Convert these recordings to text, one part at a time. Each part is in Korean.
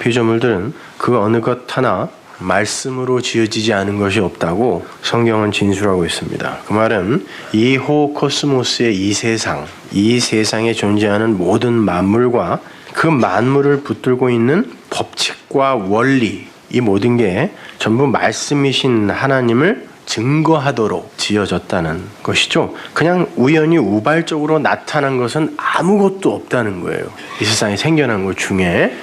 피조물들은 그 어느 것 하나 말씀으로 지어지지 않은 것이 없다고 성경은 진술하고 있습니다. 그 말은 이 호코스모스의 이 세상에 존재하는 모든 만물과 그 만물을 붙들고 있는 법칙과 원리, 이 모든 게 전부 말씀이신 하나님을 증거하도록 지어졌다는 것이죠. 그냥 우연히 우발적으로 나타난 것은 아무것도 없다는 거예요. 이 세상에 생겨난 것 중에.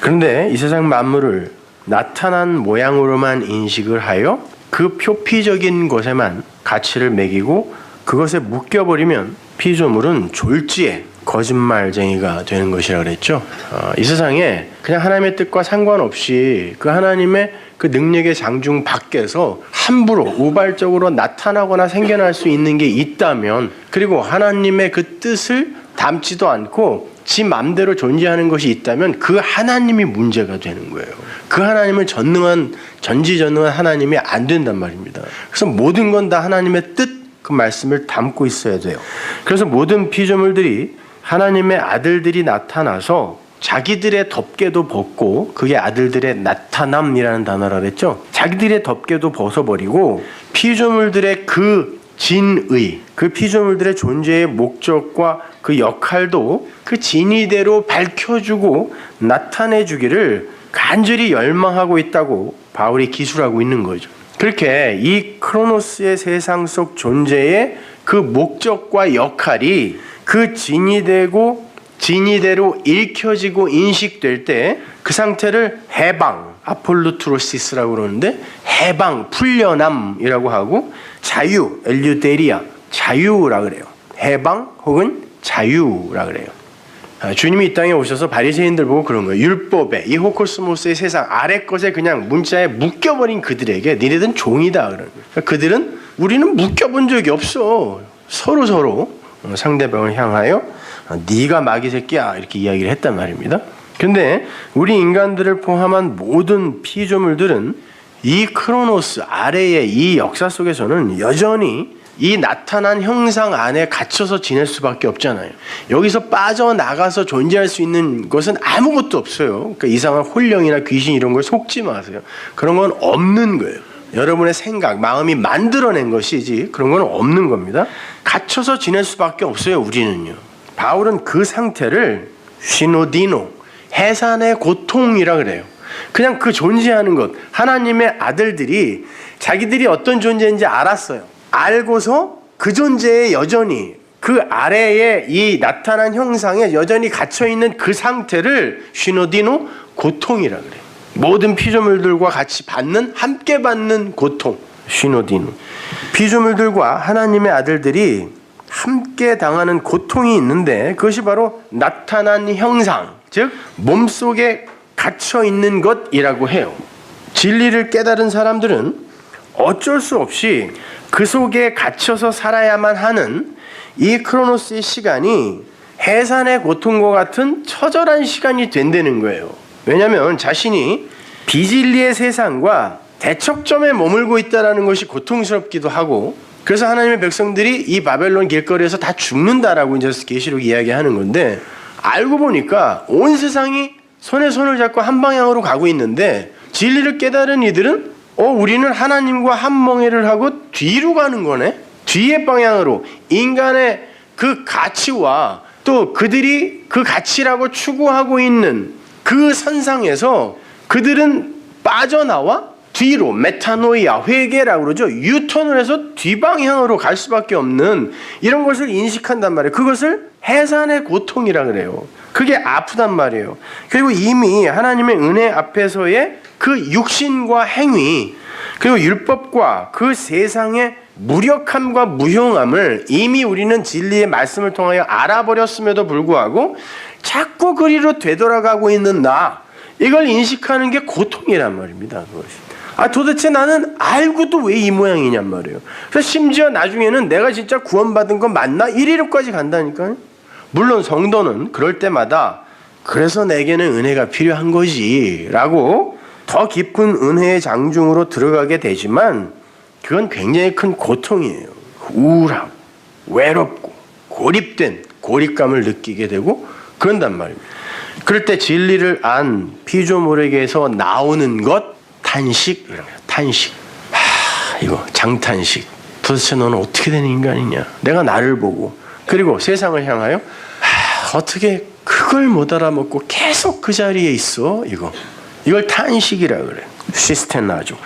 그런데 이 세상 만물을 나타난 모양으로만 인식을 하여 그 표피적인 것에만 가치를 매기고 그것에 묶여버리면 피조물은 졸지에 거짓말쟁이가 되는 것이라 그랬죠. 이 세상에 그냥 하나님의 뜻과 상관없이 그 하나님의 그 능력의 장중 밖에서 함부로 우발적으로 나타나거나 생겨날 수 있는 게 있다면, 그리고 하나님의 그 뜻을 담지도 않고 지 맘대로 존재하는 것이 있다면 그 하나님이 문제가 되는 거예요. 그 하나님을 전지전능한 하나님이 안 된단 말입니다. 그래서 모든 건 다 하나님의 뜻, 그 말씀을 담고 있어야 돼요. 그래서 모든 피조물들이 하나님의 아들들이 나타나서 자기들의 덮개도 벗고, 그게 아들들의 나타남이라는 단어라 그랬죠. 자기들의 덮개도 벗어버리고 피조물들의 그 진의, 그 피조물들의 존재의 목적과 그 역할도 그 진의대로 밝혀주고 나타내주기를 간절히 열망하고 있다고 바울이 기술하고 있는 거죠. 그렇게 이 크로노스의 세상 속 존재의 그 목적과 역할이 그 진의대로 읽혀지고 인식될 때 그 상태를 해방, 아폴루트로시스라고 그러는데, 해방, 풀려남이라고 하고, 자유, 엘류데리아, 자유라 그래요. 해방 혹은 자유라 그래요. 주님이 이 땅에 오셔서 바리새인들 보고 그런 거예요. 율법에, 이 호코스모스의 세상 아래 것에 그냥 문자에 묶여버린 그들에게 니네들은 종이다 그러는 거예요. 그들은 우리는 묶여본 적이 없어. 서로 상대방을 향하여 네가 마귀 새끼야 이렇게 이야기를 했단 말입니다. 근데 우리 인간들을 포함한 모든 피조물들은 이 크로노스 아래의 이 역사 속에서는 여전히 이 나타난 형상 안에 갇혀서 지낼 수밖에 없잖아요. 여기서 빠져나가서 존재할 수 있는 것은 아무것도 없어요. 그러니까 이상한 혼령이나 귀신 이런 걸 속지 마세요. 그런 건 없는 거예요. 여러분의 생각, 마음이 만들어낸 것이지 그런 건 없는 겁니다. 갇혀서 지낼 수밖에 없어요, 우리는요. 바울은 그 상태를 시노디노, 해산의 고통이라 그래요. 그냥 그 존재하는 것, 하나님의 아들들이 자기들이 어떤 존재인지 알았어요. 알고서 그 존재에 여전히 그 아래에 이 나타난 형상에 여전히 갇혀있는 그 상태를 시노디노, 고통이라 그래요. 모든 피조물들과 같이 함께 받는 고통, 시노디노. 피조물들과 하나님의 아들들이 함께 당하는 고통이 있는데, 그것이 바로 나타난 형상, 즉 몸속에 갇혀있는 것이라고 해요. 진리를 깨달은 사람들은 어쩔 수 없이 그 속에 갇혀서 살아야만 하는 이 크로노스의 시간이 해산의 고통과 같은 처절한 시간이 된다는 거예요. 왜냐하면 자신이 비진리의 세상과 대척점에 머물고 있다는 것이 고통스럽기도 하고, 그래서 하나님의 백성들이 이 바벨론 길거리에서 다 죽는다라고 이제 계시록 이야기하는 건데, 알고 보니까 온 세상이 손에 손을 잡고 한 방향으로 가고 있는데, 진리를 깨달은 이들은 우리는 하나님과 한멍해를 하고 뒤로 가는 거네. 뒤의 방향으로 인간의 그 가치와 또 그들이 그 가치라고 추구하고 있는 그 선상에서 그들은 빠져나와 뒤로, 메타노이아, 회개라고 그러죠. 유턴을 해서 뒷방향으로 갈 수밖에 없는 이런 것을 인식한단 말이에요. 그것을 해산의 고통이라 그래요. 그게 아프단 말이에요. 그리고 이미 하나님의 은혜 앞에서의 그 육신과 행위, 그리고 율법과 그 세상의 무력함과 무용함을 이미 우리는 진리의 말씀을 통하여 알아버렸음에도 불구하고 자꾸 그리로 되돌아가고 있는 이걸 인식하는 게 고통이란 말입니다. 그것이. 도대체 나는 알고도 왜 이 모양이냔 말이에요. 그래서 심지어 나중에는 내가 진짜 구원받은 건 맞나? 이리로까지 간다니까요. 물론 성도는 그럴 때마다 그래서 내게는 은혜가 필요한 거지 라고 더 깊은 은혜의 장중으로 들어가게 되지만, 그건 굉장히 큰 고통이에요. 우울하고 외롭고 고립된 고립감을 느끼게 되고 그런단 말입니다. 그럴 때 진리를 안 피조물에게서 나오는 것 탄식이라고 해요. 탄식. 이거 장탄식. 도대체 너는 어떻게 된 인간이냐. 내가 나를 보고 그리고 세상을 향하여 어떻게 그걸 못 알아먹고 계속 그 자리에 있어. 이걸 탄식이라 그래. 시스테나죠.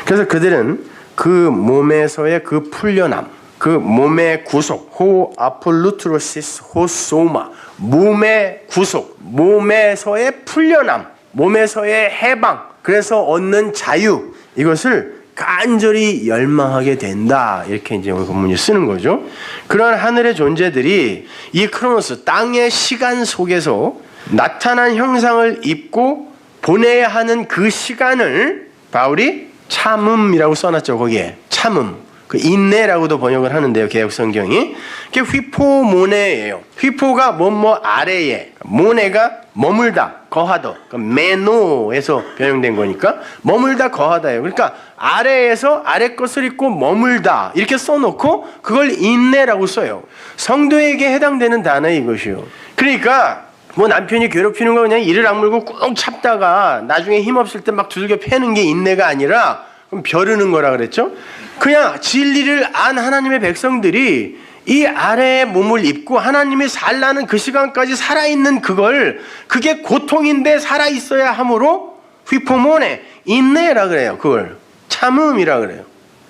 그래서 그들은 그 몸에서의 그 풀려남, 그 몸의 구속, 호 아폴루트로시스 호 소마, 몸의 구속, 몸에서의 풀려남, 몸에서의 해방, 그래서 얻는 자유, 이것을 간절히 열망하게 된다. 이렇게 이제 오늘 본문이 쓰는 거죠. 그런 하늘의 존재들이 이 크로노스, 땅의 시간 속에서 나타난 형상을 입고 보내야 하는 그 시간을 바울이 참음이라고 써놨죠. 거기에 참음, 그 인내라고도 번역을 하는데요. 개역 성경이 그게 휘포모네예요. 휘포가 뭐뭐 아래에, 모네가 머물다, 거하다. 메노에서 변형된 거니까 머물다, 거하다예요. 그러니까 아래에서 아래 것을 입고 머물다 이렇게 써놓고 그걸 인내라고 써요. 성도에게 해당되는 단어 이것이요. 그러니까 뭐 남편이 괴롭히는 거 그냥 이를 악물고 꾹 참다가 나중에 힘없을 때 막 두들겨 패는 게 인내가 아니라 그럼 벼르는 거라 그랬죠. 그냥 진리를 안 하나님의 백성들이 이 아래에 몸을 입고 하나님이 살라는 그 시간까지 살아있는 그게 고통인데 살아있어야 하므로 휘포모네 인내라 그래요. 그걸 참음이라 그래요.